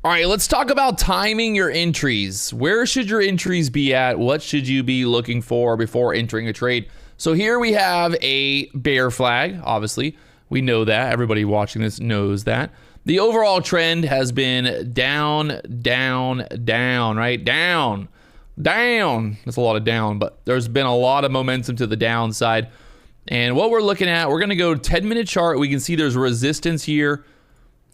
All right, let's talk about timing your entries. Where should your entries be at? What should you be looking for before entering a trade? So here we have a bear flag, obviously. We know that. Everybody watching this knows that. The overall trend has been down, down, down, right? Down, down. That's a lot of down, but there's been a lot of momentum to the downside. And what we're looking at, we're going to go 10-minute chart. We can see there's resistance here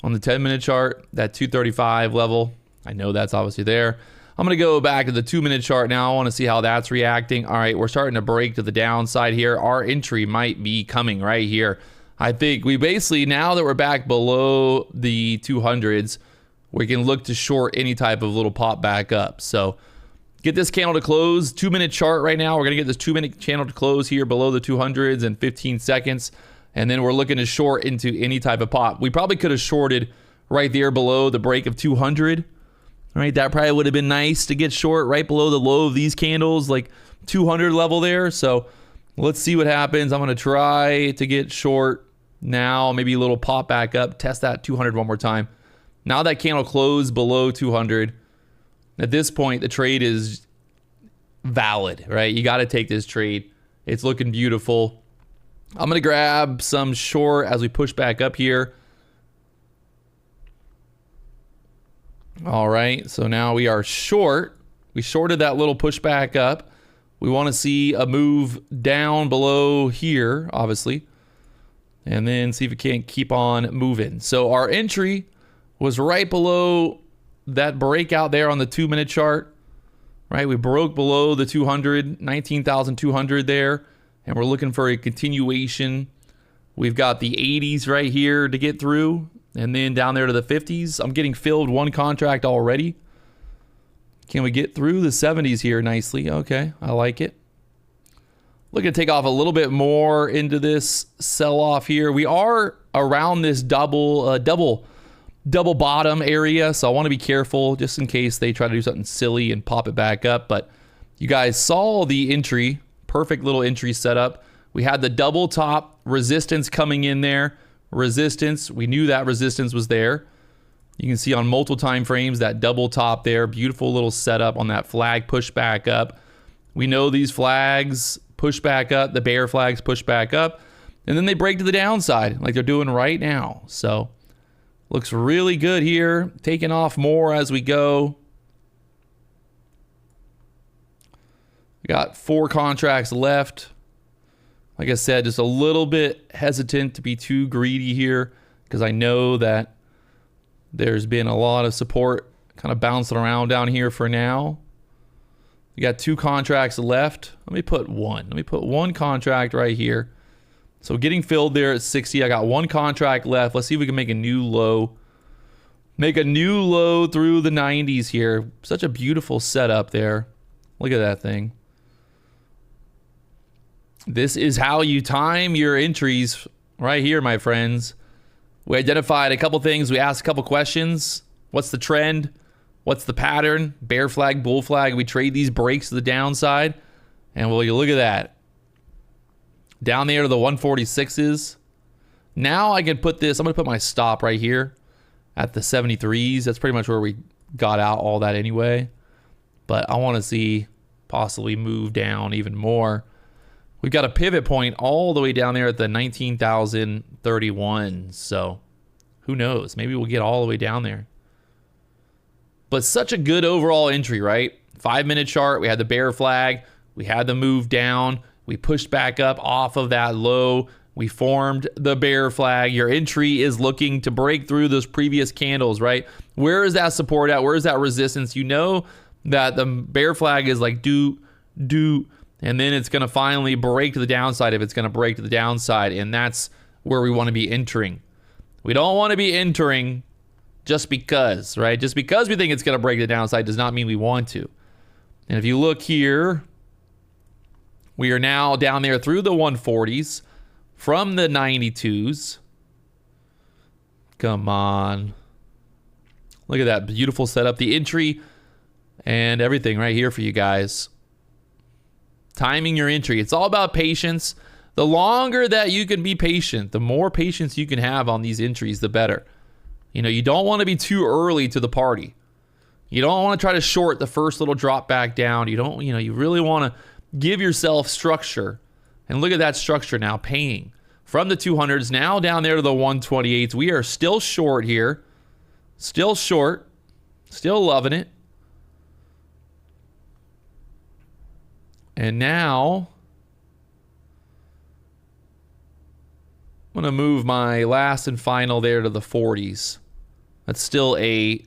on the 10-minute chart, that 235 level. I know that's obviously there. I'm going to go back to the 2-minute chart now. I want to see how that's reacting. All right, we're starting to break to the downside here. Our entry might be coming right here. I think we basically, now that we're back below the 200s, we can look to short any type of little pop back up. So get this candle to close. 2-minute chart right now. We're going to get this 2-minute candle to close here below the 200s in 15 seconds. And then we're looking to short into any type of pop. We probably could have shorted right there below the break of 200. Right, that probably would have been nice to get short right below the low of these candles, like 200 level there. So let's see what happens. I'm going to try to get short now, maybe a little pop back up, test that 200 one more time. Now that candle closed below 200. At this point, the trade is valid, right? You got to take this trade. It's looking beautiful. I'm going to grab some short as we push back up here. All right, so now we are short. We shorted that little push back up. We want to see a move down below here, obviously, and then see if it can't keep on moving. So our entry was right below that breakout there on the 2-minute chart, right? We broke below the 200, 19,200 there, and we're looking for a continuation. We've got the 80s right here to get through, and then down there to the 50s. I'm getting filled one contract already. Can we get through the 70s here nicely? Okay, I like it. Looking to take off a little bit more into this sell-off here. We are around this double bottom area, so I want to be careful just in case they try to do something silly and pop it back up. But you guys saw the entry, perfect little entry setup. We had the double top resistance coming in there. Resistance, we knew that resistance was there. You can see on multiple time frames that double top there. Beautiful little setup on that flag push back up. We know these flags push back up, the bear flags push back up, and then they break to the downside like they're doing right now. So looks really good here, taking off more as we go. We got 4 contracts left. Like I said, just a little bit hesitant to be too greedy here because I know that there's been a lot of support kind of bouncing around down here for now. We got 2 contracts left. Let me put one. Let me put 1 contract right here. So getting filled there at 60. I got 1 contract left. Let's see if we can make a new low. Make a new low through the 90s here. Such a beautiful setup there. Look at that thing. This is how you time your entries right here, my friends. We identified a couple things. We asked a couple questions. What's the trend? What's the pattern? Bear flag, bull flag. We trade these breaks to the downside. And well, you look at that. Down there to the 146s. Now I can put this, I'm going to put my stop right here at the 73s. That's pretty much where we got out all that anyway. But I want to see possibly move down even more. We've got a pivot point all the way down there at the 19,031. So who knows? Maybe we'll get all the way down there. But such a good overall entry, right? 5-minute chart. We had the bear flag. We had the move down. We pushed back up off of that low. We formed the bear flag. Your entry is looking to break through those previous candles, right? Where is that support at? Where is that resistance? You know that the bear flag is like do, and then it's going to finally break to the downside if it's going to break to the downside. And that's where we want to be entering. We don't want to be entering just because, right? Just because we think it's going to break the downside does not mean we want to. And if you look here, we are now down there through the 140s from the 92s. Come on. Look at that beautiful setup. The entry and everything right here for you guys. Timing your entry. It's all about patience. The longer that you can be patient, the more patience you can have on these entries, the better. You know, you don't want to be too early to the party. You don't want to try to short the first little drop back down. You don't, you know, you really want to give yourself structure. And look at that structure now, paying from the 200s now down there to the 128s. We are still short here. Still short. Still loving it. And now I'm going to move my last and final there to the 40s. That's still a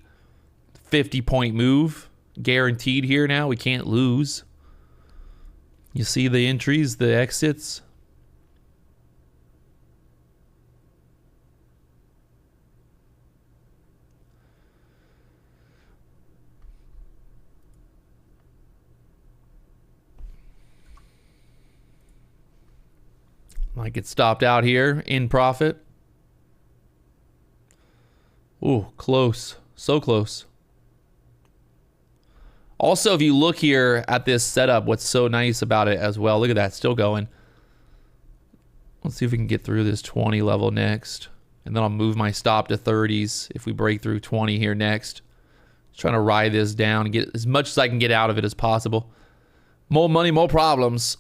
50-point move guaranteed here now. We can't lose. You see the entries, the exits. Might get stopped out here in profit. Ooh, close. So close. Also, if you look here at this setup, what's so nice about it as well, look at that, still going. Let's see if we can get through this 20 level next. And then I'll move my stop to 30s if we break through 20 here next. Just trying to ride this down and get as much as I can get out of it as possible. More money, more problems.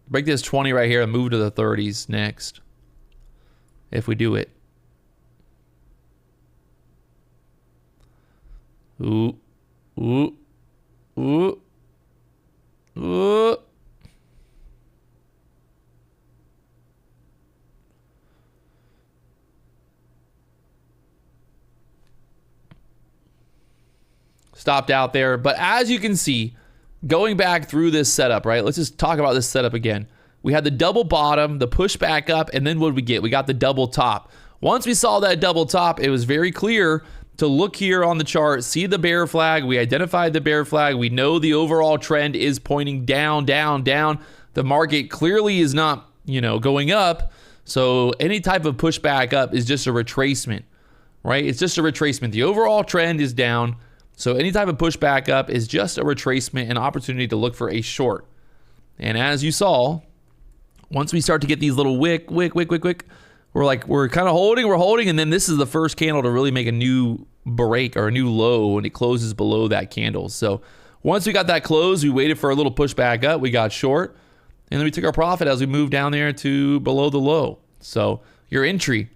Break this 20 right here and move to the 30s next. If we do it. Ooh. Ooh. Ooh. Ooh. Stopped out there. But as you can see, going back through this setup, right? Let's just talk about this setup again. We had the double bottom, the push back up, and then what did we get? We got the double top. Once we saw that double top, it was very clear to look here on the chart, see the bear flag. We identified the bear flag. We know the overall trend is pointing down, down, down. The market clearly is not, you know, going up. So any type of pushback up is just a retracement, right? It's just a retracement. The overall trend is down. So any type of pushback up is just a retracement, an opportunity to look for a short. And as you saw, once we start to get these little wick, we're kind of holding, and then this is the first candle to really make a new break or a new low, and it closes below that candle. So once we got that close, we waited for a little pushback up, we got short, and then we took our profit as we moved down there to below the low. So your entry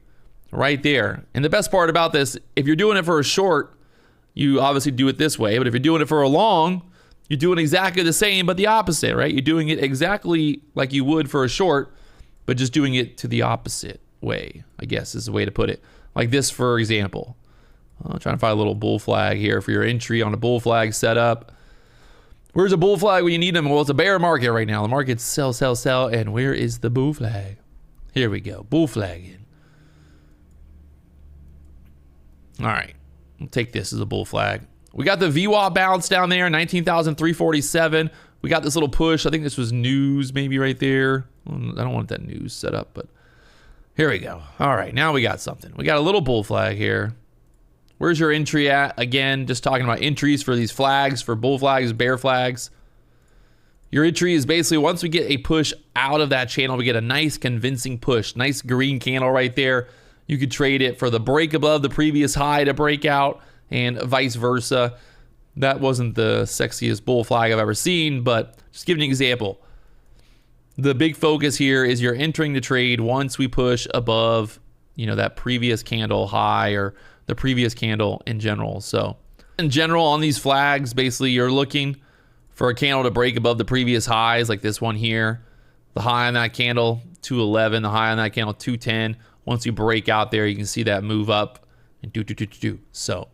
right there. And the best part about this, if you're doing it for a short, you obviously do it this way, but if you're doing it for a long, you're doing exactly the same, but the opposite, right? You're doing it exactly like you would for a short, but just doing it to the opposite way, I guess is the way to put it. Like this, for example. I'm trying to find a little bull flag here for your entry on a bull flag setup. Where's a bull flag when you need them? Well, it's a bear market right now. The market's sell, sell, sell. And where is the bull flag? Here we go. Bull flag in. All right. We'll take this as a bull flag. We got the VWAP bounce down there, 19,347. We got this little push. I think this was news maybe right there. I don't want that news set up, but here we go. All right, now we got something. We got a little bull flag here. Where's your entry at? Again, just talking about entries for these flags, for bull flags, bear flags. Your entry is basically once we get a push out of that channel, we get a nice convincing push. Nice green candle right there. You could trade it for the break above the previous high to break out and vice versa. That wasn't the sexiest bull flag I've ever seen, but just give an example. The big focus here is you're entering the trade once we push above, you know, that previous candle high or the previous candle in general. So in general on these flags, basically you're looking for a candle to break above the previous highs like this one here. The high on that candle, 211. The high on that candle, 210. Once you break out there, you can see that move up and do. So